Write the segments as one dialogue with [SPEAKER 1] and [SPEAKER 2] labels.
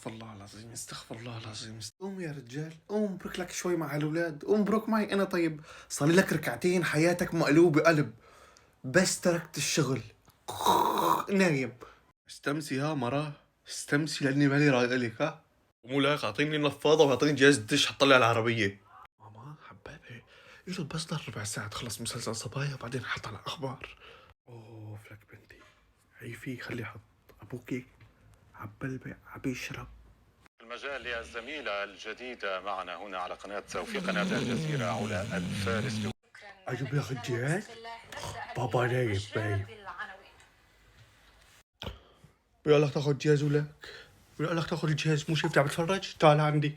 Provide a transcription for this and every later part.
[SPEAKER 1] استغفر الله العظيم، استغفر الله العظيم. قوم يا رجال، قوم برك لك شوي مع الأولاد، قوم برك معي أنا. طيب صار لك ركعتين حياتك مقلوبة قلب، بس تركت الشغل نايم. استمسي ها مرة، استمسي لأني مالي رايق لك. ها مو لاك، أعطيني نفاضة وأعطيني جهاز دش حطلي على العربية. ماما حبابي، يلا بس ضل ربع ساعة تخلص مسلسل صبايا وبعدين حط على الأخبار. أوه لك بنتي، هي في خلي حط أبوكي عبالبي عبيشرب.
[SPEAKER 2] المجال للزميلة الجديدة معنا هنا على وفي قناة الجزيرة علا الفارس.
[SPEAKER 1] أجيب لك الجهاز؟ بابا نايم باين. بيقول لك تاخذ جهاز ولك، بيقول لك تاخذ الجهاز، مو شايف عم بتفرج؟ تعال عندي،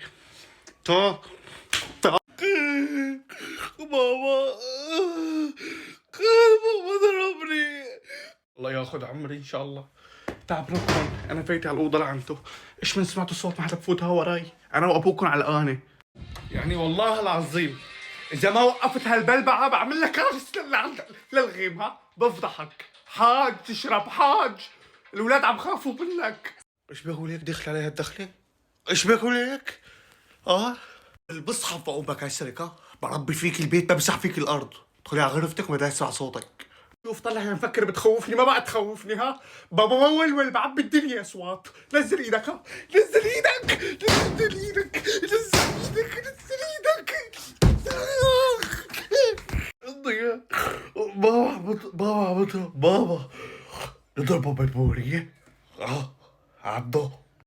[SPEAKER 1] تعال تعال. بابا بابا ضربني، الله ياخذ عمري ان شاء الله. تعب ربكم، انا فايت على الاوضه لعنته. ايش من سمعتوا صوت ما حدا بفوتها وراي؟ انا وابوكم على القانه. يعني والله العظيم اذا ما وقفت هالبلبعه بعمل لك رأس للغيم. ها بفضحك حاج، تشرب حاج، الاولاد عم خافوا منك. ايش بيقول هيك دخل علي هالدخله؟ ايش بيقول هيك؟ بصحى بقوم بكسرك. ها بربي فيك البيت، بمسح فيك الارض. ادخلي على غرفتك وما اسمع صوتك. شوف طلع مفكر بتخوفني، ما بقى تخوفني. ها بابا مولول بعبي الدنيا اصوات. نزل ايدك، ها نزل ايدك، نزل ايدك، نزل ايدك، نزل ايدك. الضياء، بابا عم بضرب، بابا نضربه بالبورية. عضه